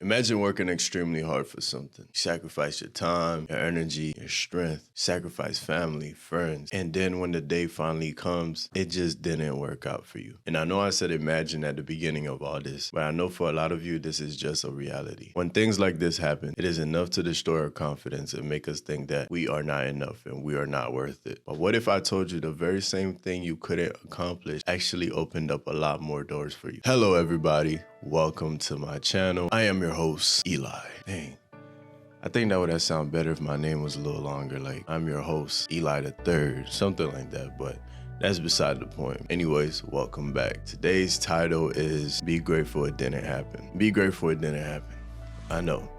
Imagine working extremely hard for something. You sacrifice your time, your energy, your strength, sacrifice family, friends, and then when the day finally comes, it just didn't work out for you. And I know I said imagine at the beginning of all this, but I know for a lot of you, this is just a reality. When things like this happen, it is enough to destroy our confidence and make us think that we are not enough and we are not worth it. But what if I told you the very same thing you couldn't accomplish actually opened up a lot more doors for you? Hello, everybody. Welcome to my channel. I am your host, Eli. Dang. I think that would have sound better if my name was a little longer. Like, I'm your host, Eli the Third, something like that, but that's beside the point. Anyways, welcome back. Today's title is Be Grateful It Didn't Happen. Be grateful it didn't happen. I know,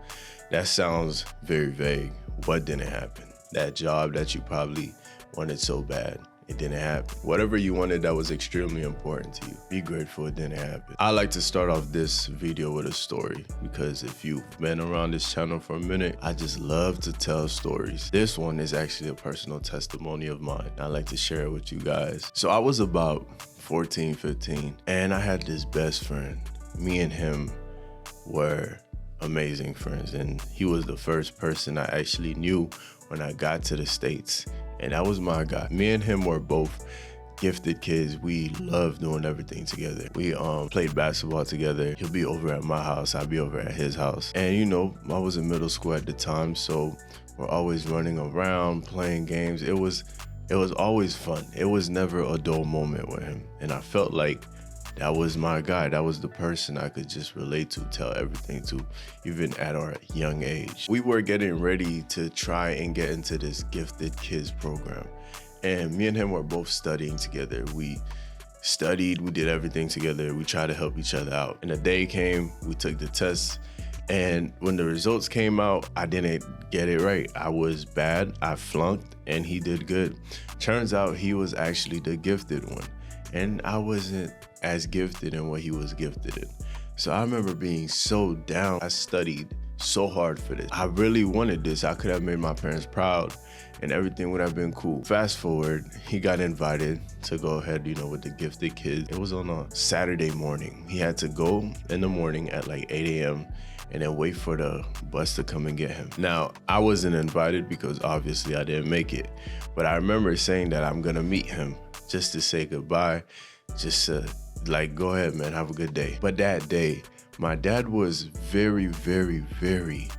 that sounds very vague. What didn't happen? That job that you probably wanted so bad. It didn't happen. Whatever you wanted that was extremely important to you, be grateful it didn't happen. I like to start off this video with a story because if you've been around this channel for a minute, I just love to tell stories. This one is actually a personal testimony of mine. I like to share it with you guys. So I was about 14, 15, and I had this best friend. Me and him were amazing friends, and he was the first person I actually knew when I got to the States. And that was my guy. Me and him were both gifted kids. We loved doing everything together. We played basketball together. He'll be over at my house, I'll be over at his house. And you know, I was in middle school at the time, so we're always running around, playing games. It was always fun. It was never a dull moment with him. And I felt like that was my guy. That was the person I could just relate to, tell everything to, even at our young age. We were getting ready to try and get into this gifted kids program. And me and him were both studying together. We studied, we did everything together. We tried to help each other out. And the day came, we took the test. And when the results came out, I didn't get it right. I was bad, I flunked, and he did good. Turns out he was actually the gifted one. And I wasn't as gifted in what he was gifted in. So I remember being so down. I studied so hard for this. I really wanted this. I could have made my parents proud and everything would have been cool. Fast forward, he got invited to go ahead, with the gifted kids. It was on a Saturday morning. He had to go in the morning at like 8 a.m. and then wait for the bus to come and get him. Now, I wasn't invited because obviously I didn't make it. But I remember saying that I'm gonna meet him just to say goodbye, just to go ahead, man, have a good day. But that day, my dad was very, very, very,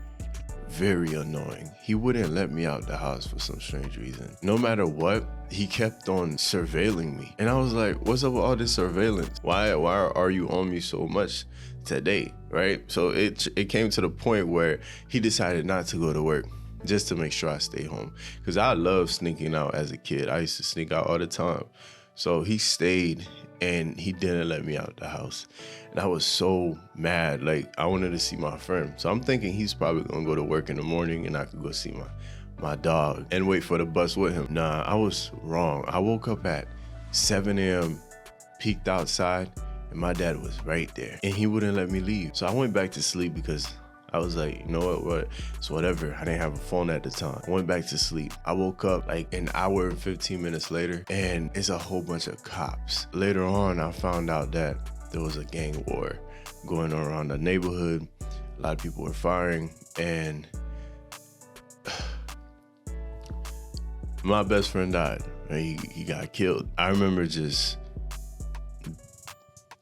very annoying. He wouldn't let me out the house for some strange reason. No matter what, he kept on surveilling me. And I was like, what's up with all this surveillance? Why are you on me so much today, right? So it came to the point where he decided not to go to work just to make sure I stay home. Because I loved sneaking out as a kid. I used to sneak out all the time. So he stayed and he didn't let me out the house. And I was so mad. Like, I wanted to see my friend. So I'm thinking he's probably gonna go to work in the morning and I could go see my dog and wait for the bus with him. Nah, I was wrong. I woke up at 7 a.m., peeked outside, and my dad was right there. And he wouldn't let me leave. So I went back to sleep because I was like, you know what, it's whatever. I didn't have a phone at the time. I went back to sleep. I woke up like an hour and 15 minutes later, and it's a whole bunch of cops. Later on, I found out that there was a gang war going on around the neighborhood. A lot of people were firing, and my best friend died. He got killed. I remember just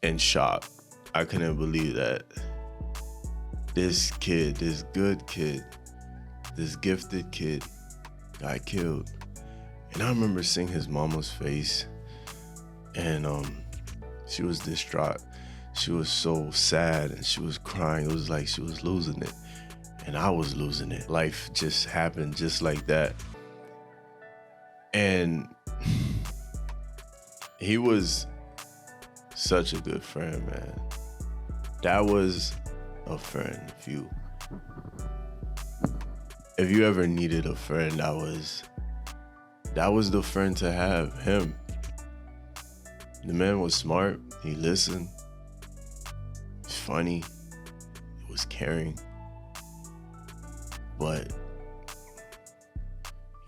in shock. I couldn't believe that this kid, this good kid, this gifted kid got killed. And I remember seeing his mama's face, and she was distraught. She was so sad and she was crying. It was like she was losing it and I was losing it. Life just happened just like that. And he was such a good friend, man. That was a friend. If you ever needed a friend, that was the friend to have, him. The man was smart, he listened, he was funny, he was caring, but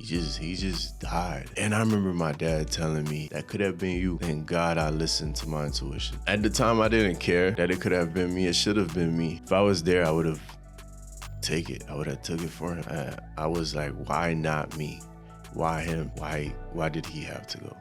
He just died. And I remember my dad telling me, that could have been you. Thank God I listened to my intuition. At the time, I didn't care that it could have been me. It should have been me. If I was there, I would have taken it. I would have took it for him. I was like, why not me? Why him? Why did he have to go?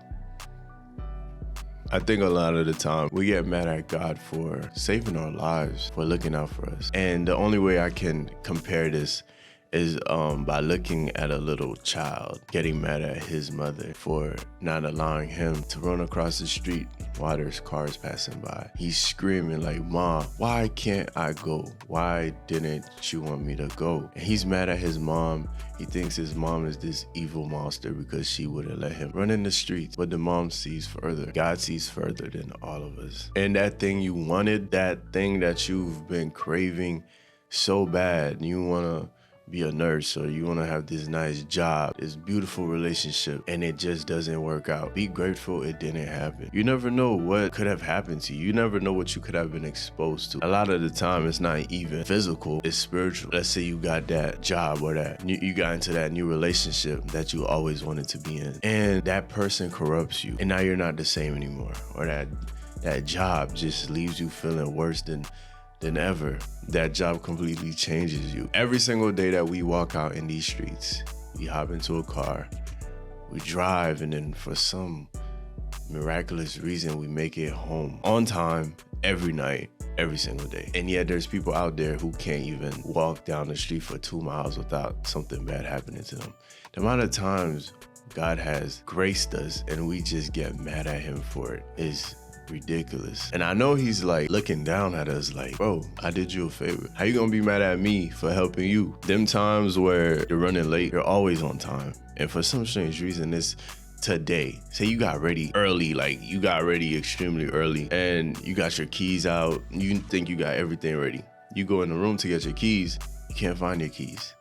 I think a lot of the time we get mad at God for saving our lives, for looking out for us. And the only way I can compare this is by looking at a little child getting mad at his mother for not allowing him to run across the street while there's cars passing by. He's screaming like, Mom, why can't I go? Why didn't you want me to go? And he's mad at his mom. He thinks his mom is this evil monster because she wouldn't let him run in the streets. But the mom sees further. God sees further than all of us. And that thing you wanted, that thing that you've been craving so bad, you want to be a nurse, or you want to have this nice job, this beautiful relationship, and it just doesn't work out. Be grateful it didn't happen. You never know what could have happened to you. You never know what you could have been exposed to. A lot of the time, it's not even physical, it's spiritual. Let's say you got that job, or that you got into that new relationship that you always wanted to be in, and that person corrupts you, and now you're not the same anymore, or that job just leaves you feeling worse than ever. That job completely changes you. Every single day that we walk out in these streets, we hop into a car, we drive, and then for some miraculous reason, we make it home on time every night, every single day. And yet there's people out there who can't even walk down the street for 2 miles without something bad happening to them. The amount of times God has graced us and we just get mad at him for it is ridiculous. And I know he's like looking down at us like, bro, I did you a favor. How you gonna be mad at me for helping you? Them times where you're running late, you're always on time. And for some strange reason, it's today. Say you got ready early, like you got ready extremely early, and you got your keys out. You think you got everything ready. You go in the room to get your keys, you can't find your keys.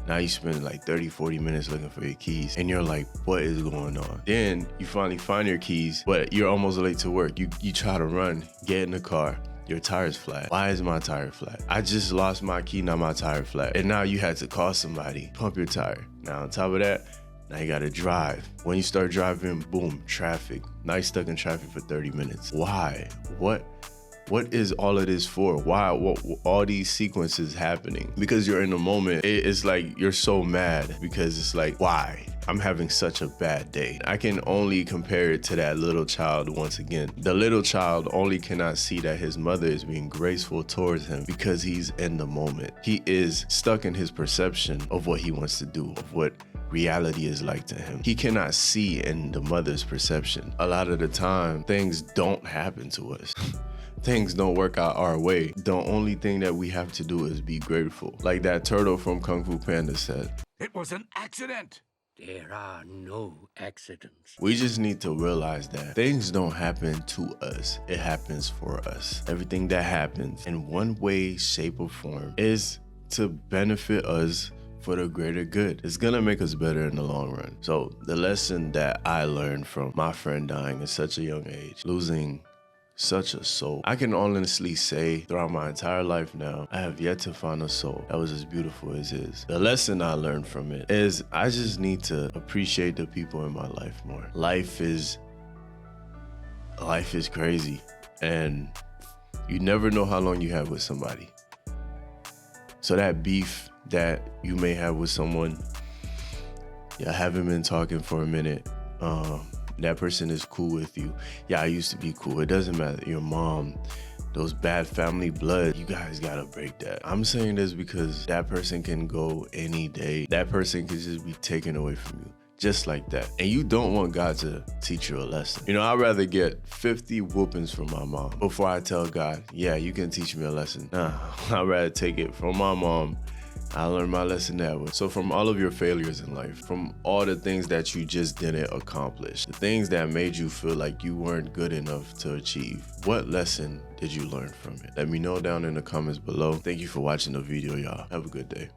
Now you spend like 30, 40 minutes looking for your keys, and you're like, what is going on? Then you finally find your keys, but you're almost late to work. You try to run, get in the car, your tire's flat. Why is my tire flat? I just lost my key, now my tire flat. And now you had to call somebody, pump your tire. Now on top of that, now you gotta drive. When you start driving, boom, traffic. Now you're stuck in traffic for 30 minutes. Why? What is all of this for? Why? What all these sequences happening? Because you're in the moment. It's like you're so mad because it's like, why? I'm having such a bad day. I can only compare it to that little child once again. The little child only cannot see that his mother is being graceful towards him because he's in the moment. He is stuck in his perception of what he wants to do, of what reality is like to him. He cannot see in the mother's perception. A lot of the time, things don't happen to us. Things don't work out our way. The only thing that we have to do is be grateful. Like that turtle from Kung Fu Panda said, "It was an accident." There are no accidents. We just need to realize that things don't happen to us. It happens for us. Everything that happens in one way, shape, or form is to benefit us for the greater good. It's gonna make us better in the long run. So the lesson that I learned from my friend dying at such a young age, losing such a soul. I can honestly say throughout my entire life now, I have yet to find a soul that was as beautiful as his. The lesson I learned from it is I just need to appreciate the people in my life more. Life is crazy, and you never know how long you have with somebody. So that beef that you may have with someone, you haven't been talking for a minute, that person is cool with you. Yeah, I used to be cool. It doesn't matter. Your mom, those bad family blood, you guys gotta break that. I'm saying this because that person can go any day. That person can just be taken away from you, just like that. And you don't want God to teach you a lesson. You know, I'd rather get 50 whoopings from my mom before I tell God, yeah, you can teach me a lesson. Nah, I'd rather take it from my mom. I learned my lesson that way. So from all of your failures in life, from all the things that you just didn't accomplish, the things that made you feel like you weren't good enough to achieve, what lesson did you learn from it? Let me know down in the comments below. Thank you for watching the video, y'all. Have a good day.